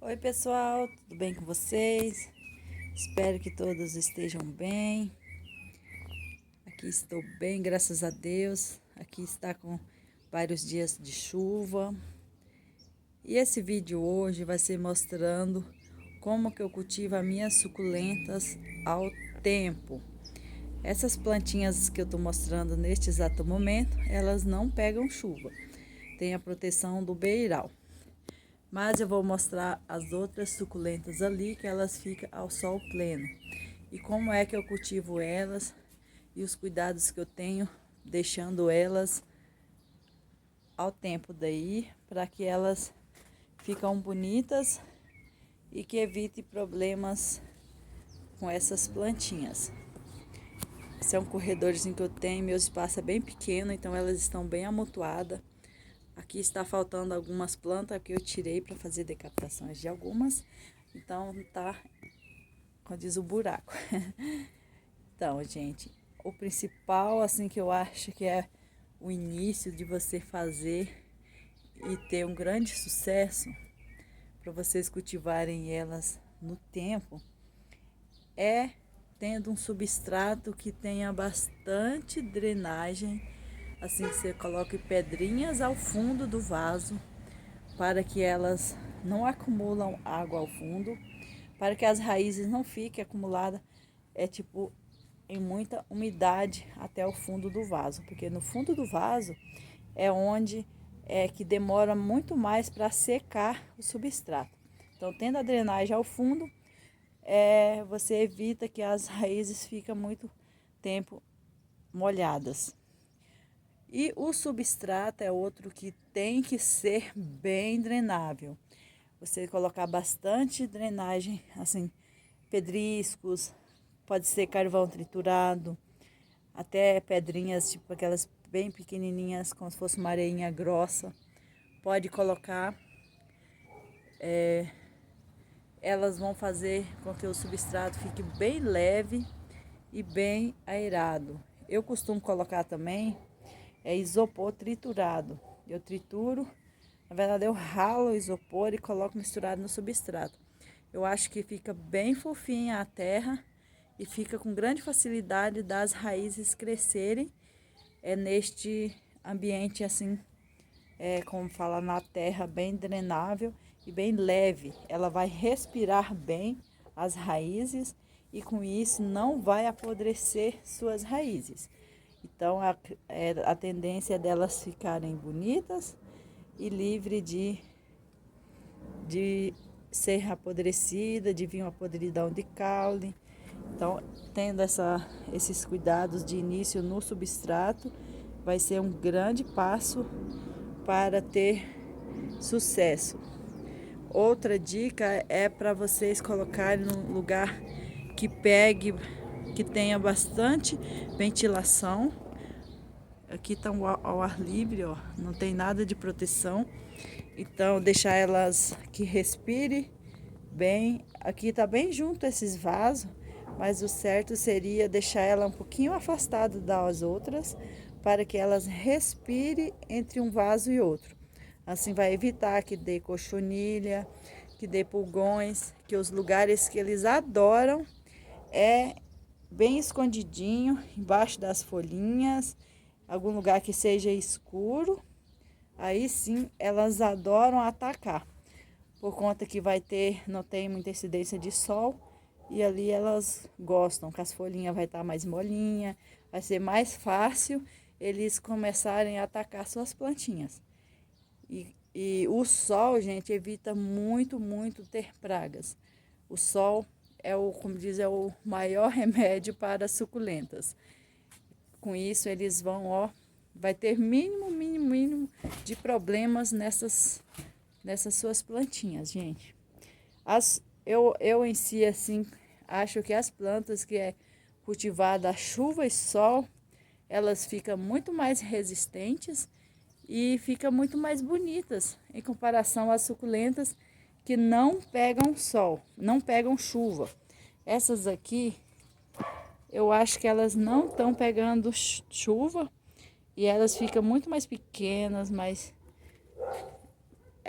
Oi pessoal, tudo bem com vocês? Espero que todos estejam bem. Aqui estou bem, graças a Deus. Aqui está com vários dias de chuva. E esse vídeo hoje vai ser mostrando como que eu cultivo as minhas suculentas ao tempo. Essas plantinhas que eu estou mostrando neste exato momento, elas não pegam chuva. Tem a proteção do beiral. Mas eu vou mostrar as outras suculentas ali, que elas ficam ao sol pleno. E como é que eu cultivo elas e os cuidados que eu tenho, deixando elas ao tempo daí, para que elas ficam bonitas e que evite problemas com essas plantinhas. Esse é um corredorzinho que eu tenho, meu espaço é bem pequeno, então elas estão bem amontoadas. Aqui está faltando algumas plantas que eu tirei para fazer decapitações de algumas. Então tá, como diz, o buraco. Então, gente, o principal assim que eu acho que é o início de você fazer e ter um grande sucesso para vocês cultivarem elas no tempo é tendo um substrato que tenha bastante drenagem. Assim, você coloque pedrinhas ao fundo do vaso para que elas não acumulam água ao fundo, para que as raízes não fiquem acumuladas, tipo em muita umidade até o fundo do vaso, porque no fundo do vaso é onde que demora muito mais para secar o substrato. Então, tendo a drenagem ao fundo, você evita que as raízes fiquem muito tempo molhadas. E o substrato é outro que tem que ser bem drenável. Você colocar bastante drenagem, assim, pedriscos, pode ser carvão triturado, até pedrinhas, tipo aquelas bem pequenininhas, como se fosse uma areinha grossa. Pode colocar, elas vão fazer com que o substrato fique bem leve e bem aerado. Eu costumo colocar também isopor triturado. Eu trituro, na verdade eu ralo o isopor e coloco misturado no substrato. Eu acho que fica bem fofinha a terra e fica com grande facilidade das raízes crescerem neste ambiente assim, como fala, na terra bem drenável e bem leve. Ela vai respirar bem as raízes e com isso não vai apodrecer suas raízes. Então a tendência é delas ficarem bonitas e livre de ser apodrecida, de vir uma podridão de caule. Então, tendo esses cuidados de início no substrato, vai ser um grande passo para ter sucesso. Outra dica é para vocês colocarem num lugar que pegue, que tenha bastante ventilação. Aqui está ao ar livre, ó, não tem nada de proteção. Então, deixar elas que respire bem. Aqui está bem junto esses vasos, mas o certo seria deixar ela um pouquinho afastada das outras, para que elas respirem entre um vaso e outro. Assim vai evitar que dê cochonilha, que dê pulgões, que os lugares que eles adoram é bem escondidinho, embaixo das folhinhas, algum lugar que seja escuro. Aí sim elas adoram atacar, por conta que não tem muita incidência de sol, e ali elas gostam, que as folhinhas vai estar mais molinha, vai ser mais fácil eles começarem a atacar suas plantinhas. E o sol, gente, evita muito, muito ter pragas. O sol como diz, é o maior remédio para as suculentas. Com isso, eles vão, vai ter mínimo de problemas nessas suas plantinhas, gente. Eu em si, assim, acho que as plantas que é cultivada a chuva e sol, elas ficam muito mais resistentes e ficam muito mais bonitas em comparação às suculentas que não pegam sol, não pegam chuva. Essas aqui, eu acho que elas não estão pegando chuva e elas ficam muito mais pequenas,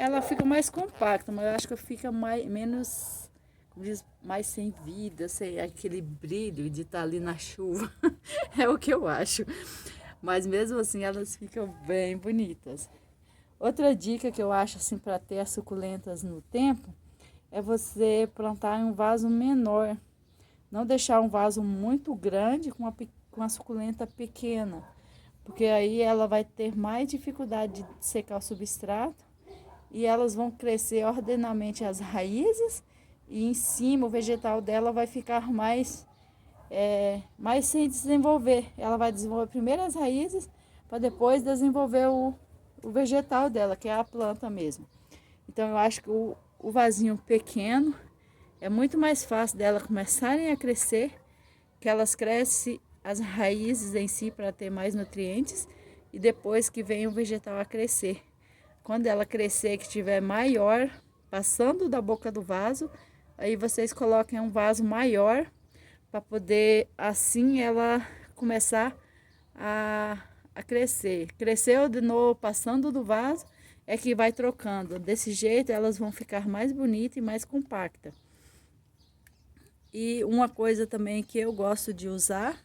ela fica mais compacta, mas eu acho que fica menos, como diz, mais sem vida, sem aquele brilho de estar ali na chuva. É o que eu acho. Mas mesmo assim elas ficam bem bonitas. Outra dica que eu acho assim para ter as suculentas no tempo é você plantar em um vaso menor. Não deixar um vaso muito grande com a suculenta pequena, porque aí ela vai ter mais dificuldade de secar o substrato e elas vão crescer ordenadamente as raízes e em cima o vegetal dela vai ficar mais sem desenvolver. Ela vai desenvolver primeiro as raízes para depois desenvolver o vegetal dela, que é a planta mesmo. Então eu acho que o vasinho pequeno é muito mais fácil dela começarem a crescer, que elas crescem as raízes em si para ter mais nutrientes e depois que vem o vegetal a crescer. Quando ela crescer, que estiver maior, passando da boca do vaso, aí vocês coloquem um vaso maior para poder assim ela começar a crescer. Cresceu de novo, passando do vaso, é que vai trocando. Desse jeito elas vão ficar mais bonitas e mais compactas. E uma coisa também que eu gosto de usar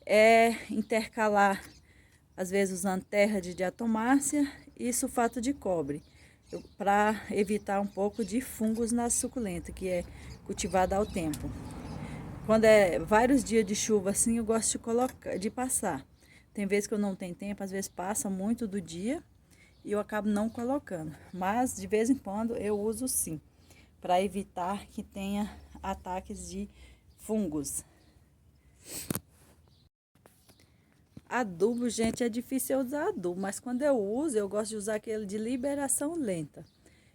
é intercalar, às vezes usando terra de diatomácea e sulfato de cobre, para evitar um pouco de fungos na suculenta, que é cultivada ao tempo. Quando é vários dias de chuva assim, eu gosto de passar. Tem vezes que eu não tenho tempo, às vezes passa muito do dia e eu acabo não colocando. Mas de vez em quando eu uso sim, para evitar que tenha ataques de fungos. Adubo, gente, é difícil eu usar adubo, mas quando eu uso, eu gosto de usar aquele de liberação lenta.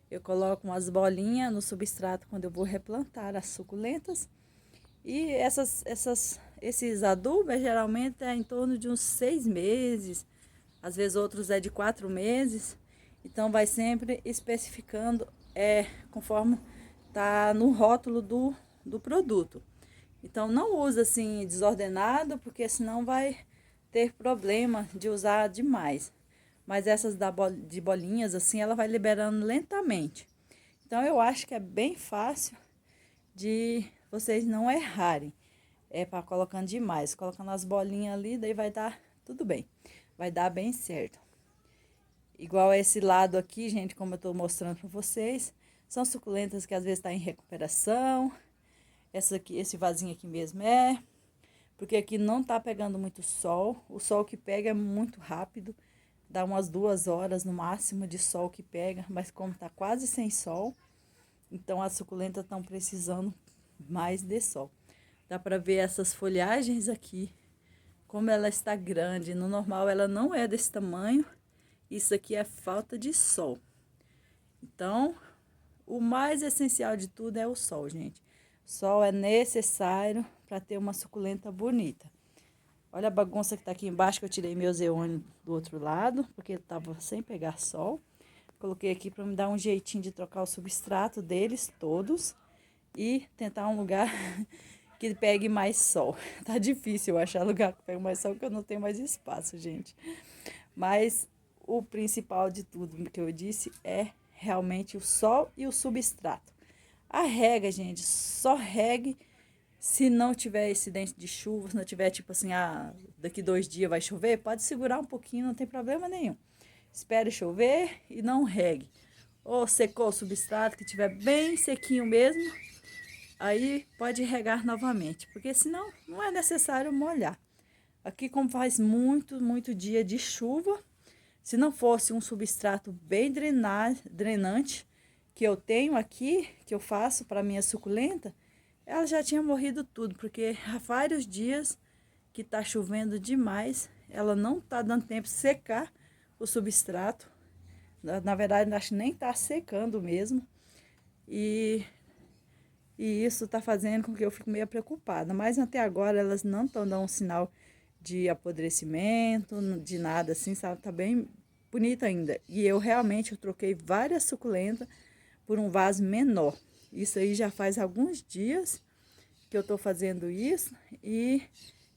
Eu coloco umas bolinhas no substrato quando eu vou replantar as suculentas. E esses adubos geralmente é em torno de uns 6 meses, às vezes outros é de 4 meses. Então vai sempre especificando conforme tá no rótulo do produto. Então não usa assim desordenado, porque senão vai ter problema de usar demais. Mas essas de bolinhas assim, ela vai liberando lentamente. Então eu acho que é bem fácil de vocês não errarem. É para colocando demais, colocando as bolinhas ali, daí vai dar tudo bem. Vai dar bem certo. Igual esse lado aqui, gente, como eu tô mostrando para vocês, são suculentas que às vezes tá em recuperação. Essa aqui, esse vasinho aqui mesmo porque aqui não tá pegando muito sol. O sol que pega é muito rápido, dá umas 2 horas no máximo de sol que pega, mas como tá quase sem sol, então as suculentas estão precisando mais de sol. Dá para ver essas folhagens aqui, como ela está grande. No normal ela não é desse tamanho. Isso aqui é falta de sol. Então, o mais essencial de tudo é o sol, gente. Sol é necessário para ter uma suculenta bonita. Olha a bagunça que tá aqui embaixo, que eu tirei meu zeônio do outro lado, porque ele tava sem pegar sol. Coloquei aqui para me dar um jeitinho de trocar o substrato deles todos e tentar um lugar que pegue mais sol. Tá difícil eu achar lugar que pegue mais sol, porque eu não tenho mais espaço, gente. Mas o principal de tudo que eu disse é realmente o sol e o substrato. A rega, gente, só regue se não tiver incidente de chuva, se não tiver tipo assim, daqui 2 dias vai chover, pode segurar um pouquinho, não tem problema nenhum. Espere chover e não regue. Ou secou o substrato, que tiver bem sequinho mesmo, aí pode regar novamente, porque senão não é necessário molhar. Aqui, como faz muito dia de chuva, se não fosse um substrato bem drenante, que eu tenho aqui, que eu faço para minha suculenta, ela já tinha morrido tudo, porque há vários dias que tá chovendo demais, ela não tá dando tempo de secar o substrato. Na verdade, acho que nem tá secando mesmo. E isso tá fazendo com que eu fique meio preocupada. Mas até agora elas não estão dando um sinal de apodrecimento, de nada assim, sabe? Tá bem bonita ainda. E eu realmente troquei várias suculentas por um vaso menor. Isso aí já faz alguns dias que eu tô fazendo isso e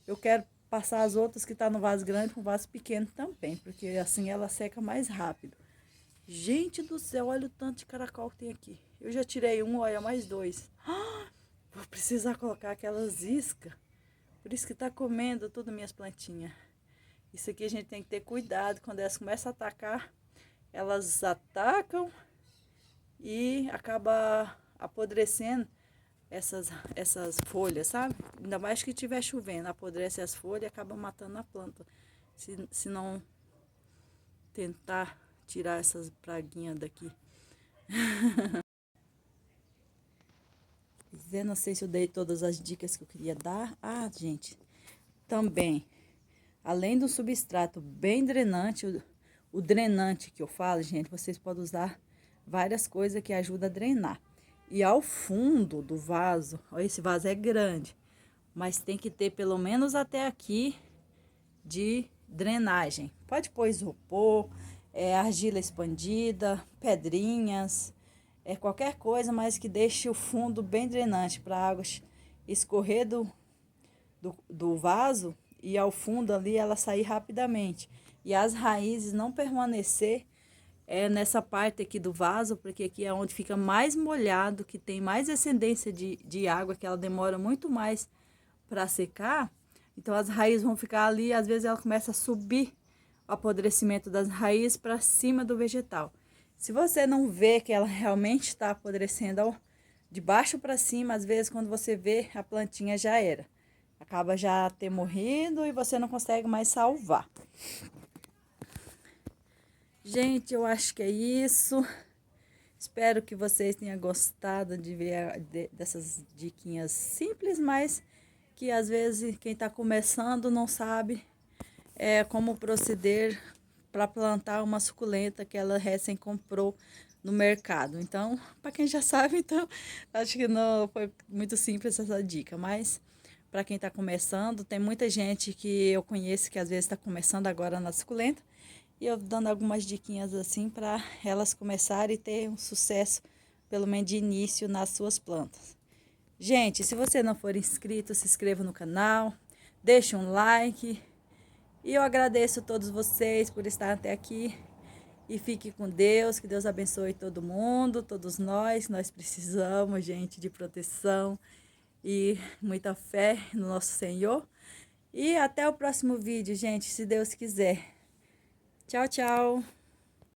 eu quero passar as outras que tá no vaso grande com vaso pequeno também, porque assim ela seca mais rápido. Gente do céu, olha o tanto de caracol que tem aqui. Eu já tirei um, olha, mais dois. Vou precisar colocar aquelas iscas. Por isso que tá comendo tudo minhas plantinhas. Isso aqui a gente tem que ter cuidado. Quando elas começam a atacar, elas atacam e acaba apodrecendo essas folhas, sabe? Ainda mais que estiver chovendo, apodrece as folhas e acaba matando a planta. Se não tentar tirar essas praguinhas daqui. Eu não sei se eu dei todas as dicas que eu queria dar. Ah, gente, também, além do substrato bem drenante, o drenante que eu falo, gente, vocês podem usar várias coisas que ajudam a drenar. E ao fundo do vaso, ó, esse vaso é grande, mas tem que ter pelo menos até aqui de drenagem. Pode pôr isopor, argila expandida, pedrinhas, qualquer coisa, mas que deixe o fundo bem drenante para a água escorrer do vaso e ao fundo ali ela sair rapidamente. E as raízes não permanecer nessa parte aqui do vaso, porque aqui é onde fica mais molhado, que tem mais ascendência de água, que ela demora muito mais para secar. Então as raízes vão ficar ali, às vezes ela começa a subir o apodrecimento das raízes para cima do vegetal. Se você não vê que ela realmente está apodrecendo de baixo para cima, às vezes quando você vê, a plantinha já era. Acaba já ter morrido e você não consegue mais salvar. Gente, eu acho que é isso. Espero que vocês tenham gostado de ver dessas diquinhas simples, mas que às vezes quem está começando não sabe como proceder para plantar uma suculenta que ela recém comprou no mercado. Então, para quem já sabe, então acho que não foi muito simples essa dica, mas para quem está começando, tem muita gente que eu conheço que às vezes está começando agora na suculenta e eu dando algumas diquinhas assim para elas começarem e ter um sucesso, pelo menos de início, nas suas plantas. Gente, se você não for inscrito, se inscreva no canal, deixe um like. E eu agradeço a todos vocês por estar até aqui. E fique com Deus, que Deus abençoe todo mundo, todos nós precisamos, gente, de proteção e muita fé no nosso Senhor. E até o próximo vídeo, gente, se Deus quiser. Tchau, tchau!